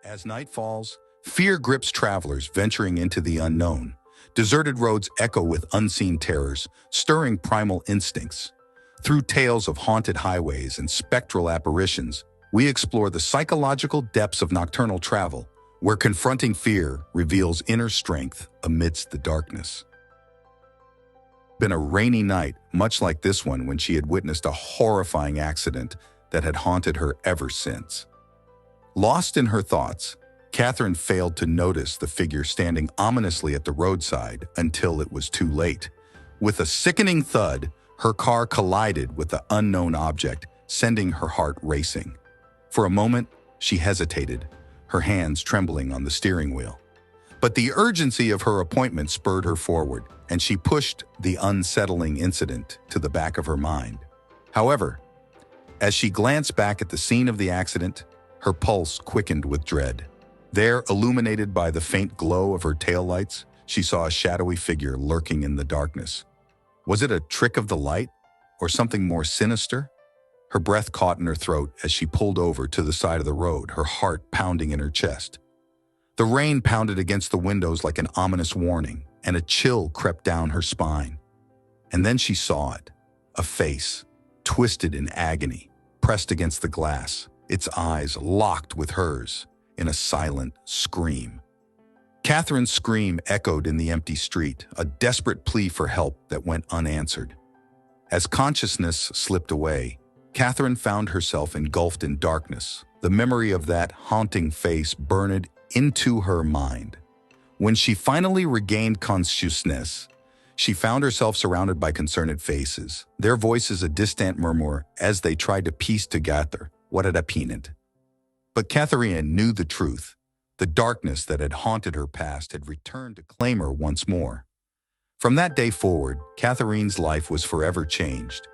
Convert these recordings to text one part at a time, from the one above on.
As night falls, fear grips travelers venturing into the unknown. Deserted roads echo with unseen terrors, stirring primal instincts. Through tales of haunted highways and spectral apparitions, we explore the psychological depths of nocturnal travel, where confronting fear reveals inner strength amidst the darkness. Been a rainy night, much like this one when she had witnessed a horrifying accident that had haunted her ever since. Lost in her thoughts, Catherine failed to notice the figure standing ominously at the roadside until it was too late. With a sickening thud, her car collided with the unknown object, sending her heart racing. For a moment, she hesitated, her hands trembling on the steering wheel. But the urgency of her appointment spurred her forward, and she pushed the unsettling incident to the back of her mind. However, as she glanced back at the scene of the accident, her pulse quickened with dread. There, illuminated by the faint glow of her taillights, she saw a shadowy figure lurking in the darkness. Was it a trick of the light, or something more sinister? Her breath caught in her throat as she pulled over to the side of the road, her heart pounding in her chest. The rain pounded against the windows like an ominous warning, and a chill crept down her spine. And then she saw it, a face, twisted in agony, pressed against the glass, its eyes locked with hers in a silent scream. Catherine's scream echoed in the empty street, a desperate plea for help that went unanswered. As consciousness slipped away, Catherine found herself engulfed in darkness. The memory of that haunting face burned into her mind. When she finally regained consciousness, she found herself surrounded by concerned faces, their voices a distant murmur as they tried to piece together what had happened. But Catherine knew the truth. The darkness that had haunted her past had returned to claim her once more. From that day forward, Catherine's life was forever changed.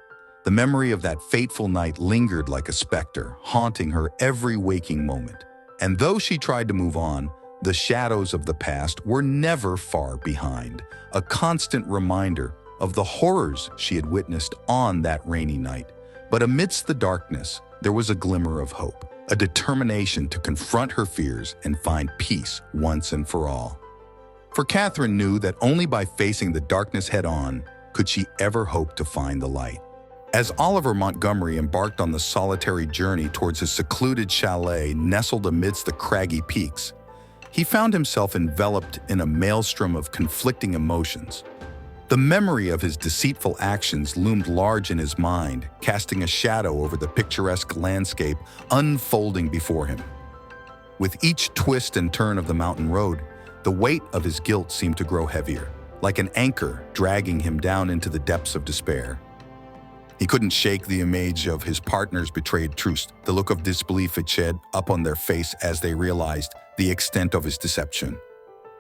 The memory of that fateful night lingered like a specter, haunting her every waking moment. And though she tried to move on, the shadows of the past were never far behind, a constant reminder of the horrors she had witnessed on that rainy night. But amidst the darkness, there was a glimmer of hope, a determination to confront her fears and find peace once and for all. For Catherine knew that only by facing the darkness head-on could she ever hope to find the light. As Oliver Montgomery embarked on the solitary journey towards his secluded chalet nestled amidst the craggy peaks, he found himself enveloped in a maelstrom of conflicting emotions. The memory of his deceitful actions loomed large in his mind, casting a shadow over the picturesque landscape unfolding before him. With each twist and turn of the mountain road, the weight of his guilt seemed to grow heavier, like an anchor dragging him down into the depths of despair. He couldn't shake the image of his partner's betrayed trust, the look of disbelief it shed up on their face as they realized the extent of his deception.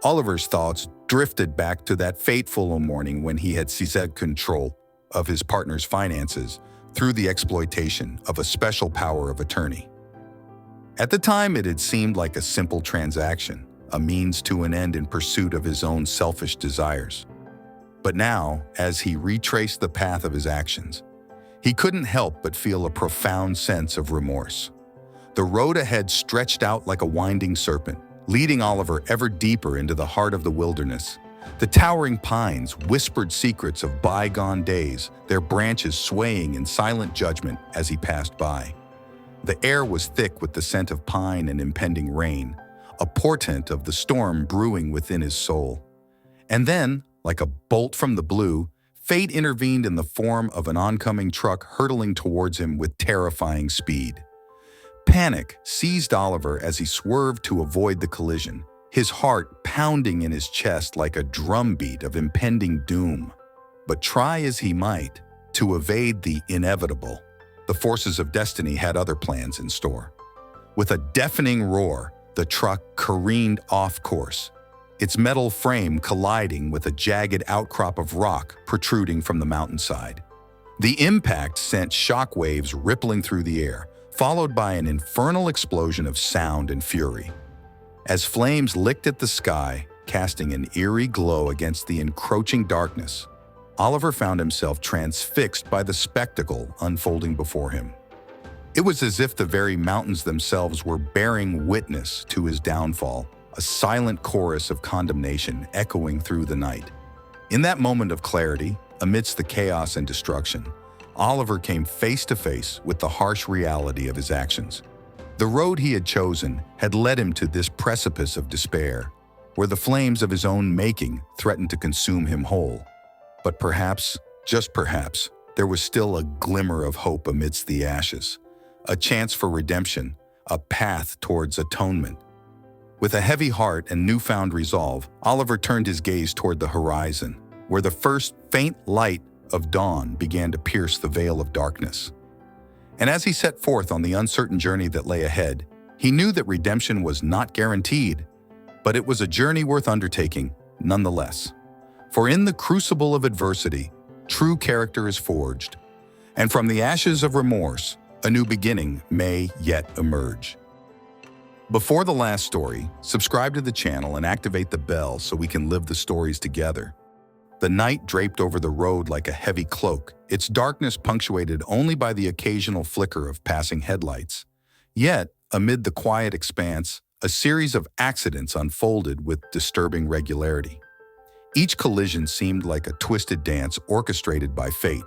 Oliver's thoughts drifted back to that fateful morning when he had seized control of his partner's finances through the exploitation of a special power of attorney. At the time, it had seemed like a simple transaction, a means to an end in pursuit of his own selfish desires. But now, as he retraced the path of his actions, he couldn't help but feel a profound sense of remorse. The road ahead stretched out like a winding serpent, leading Oliver ever deeper into the heart of the wilderness. The towering pines whispered secrets of bygone days, their branches swaying in silent judgment as he passed by. The air was thick with the scent of pine and impending rain, a portent of the storm brewing within his soul. And then, like a bolt from the blue, fate intervened in the form of an oncoming truck hurtling towards him with terrifying speed. Panic seized Oliver as he swerved to avoid the collision, his heart pounding in his chest like a drumbeat of impending doom. But try as he might to evade the inevitable, the forces of destiny had other plans in store. With a deafening roar, the truck careened off course, its metal frame colliding with a jagged outcrop of rock protruding from the mountainside. The impact sent shockwaves rippling through the air, followed by an infernal explosion of sound and fury. As flames licked at the sky, casting an eerie glow against the encroaching darkness, Oliver found himself transfixed by the spectacle unfolding before him. It was as if the very mountains themselves were bearing witness to his downfall, a silent chorus of condemnation echoing through the night. In that moment of clarity, amidst the chaos and destruction, Oliver came face to face with the harsh reality of his actions. The road he had chosen had led him to this precipice of despair, where the flames of his own making threatened to consume him whole. But perhaps, just perhaps, there was still a glimmer of hope amidst the ashes, a chance for redemption, a path towards atonement. With a heavy heart and newfound resolve, Oliver turned his gaze toward the horizon, where the first faint light of dawn began to pierce the veil of darkness. And as he set forth on the uncertain journey that lay ahead, he knew that redemption was not guaranteed, but it was a journey worth undertaking nonetheless. For in the crucible of adversity, true character is forged, and from the ashes of remorse, a new beginning may yet emerge. Before the last story, subscribe to the channel and activate the bell so we can live the stories together. The night draped over the road like a heavy cloak, its darkness punctuated only by the occasional flicker of passing headlights. Yet, amid the quiet expanse, a series of accidents unfolded with disturbing regularity. Each collision seemed like a twisted dance orchestrated by fate,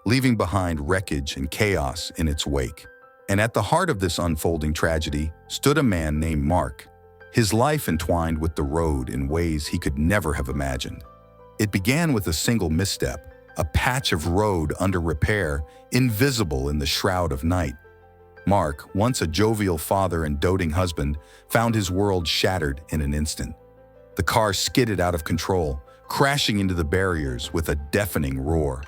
leaving behind wreckage and chaos in its wake. And at the heart of this unfolding tragedy stood a man named Mark, his life entwined with the road in ways he could never have imagined. It began with a single misstep, a patch of road under repair, invisible in the shroud of night. Mark, once a jovial father and doting husband, found his world shattered in an instant. The car skidded out of control, crashing into the barriers with a deafening roar.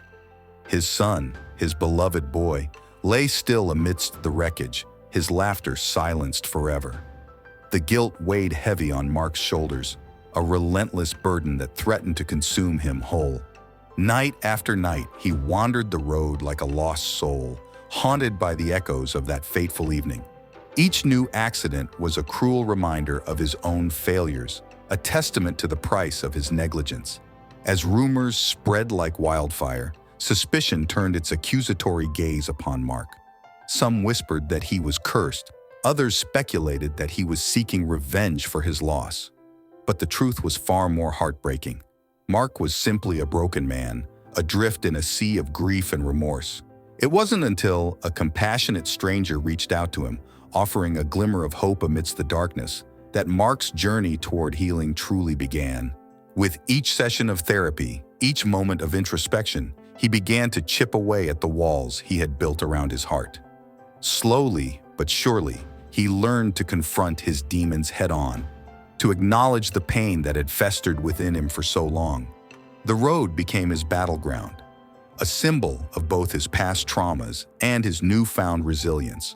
His son, his beloved boy, lay still amidst the wreckage, his laughter silenced forever. The guilt weighed heavy on Mark's shoulders, a relentless burden that threatened to consume him whole. Night after night, he wandered the road like a lost soul, haunted by the echoes of that fateful evening. Each new accident was a cruel reminder of his own failures, a testament to the price of his negligence. As rumors spread like wildfire, suspicion turned its accusatory gaze upon Mark. Some whispered that he was cursed, others speculated that he was seeking revenge for his loss. But the truth was far more heartbreaking. Mark was simply a broken man, adrift in a sea of grief and remorse. It wasn't until a compassionate stranger reached out to him, offering a glimmer of hope amidst the darkness, that Mark's journey toward healing truly began. With each session of therapy, each moment of introspection, he began to chip away at the walls he had built around his heart. Slowly but surely, he learned to confront his demons head-on, to acknowledge the pain that had festered within him for so long. The road became his battleground, a symbol of both his past traumas and his newfound resilience.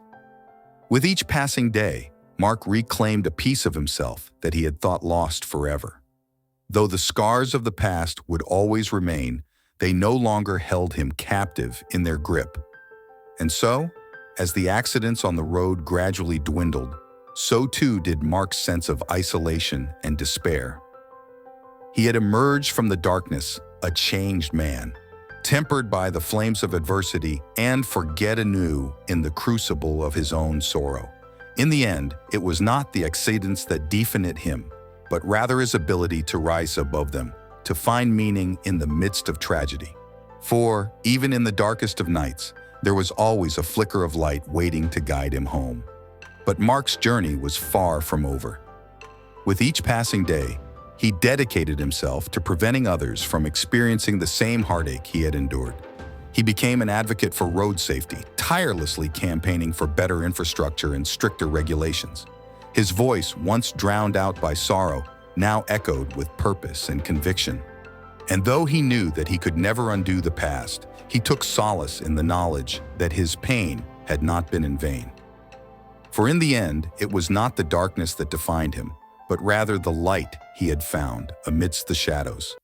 With each passing day, Mark reclaimed a piece of himself that he had thought lost forever. Though the scars of the past would always remain, they no longer held him captive in their grip. And so, as the accidents on the road gradually dwindled, so too did Mark's sense of isolation and despair. He had emerged from the darkness a changed man, tempered by the flames of adversity and forget anew in the crucible of his own sorrow. In the end, it was not the accidents that defined him, but rather his ability to rise above them, to find meaning in the midst of tragedy. For, even in the darkest of nights, there was always a flicker of light waiting to guide him home. But Mark's journey was far from over. With each passing day, he dedicated himself to preventing others from experiencing the same heartache he had endured. He became an advocate for road safety, tirelessly campaigning for better infrastructure and stricter regulations. His voice, once drowned out by sorrow, now echoed with purpose and conviction. And though he knew that he could never undo the past, he took solace in the knowledge that his pain had not been in vain. For in the end, it was not the darkness that defined him, but rather the light he had found amidst the shadows.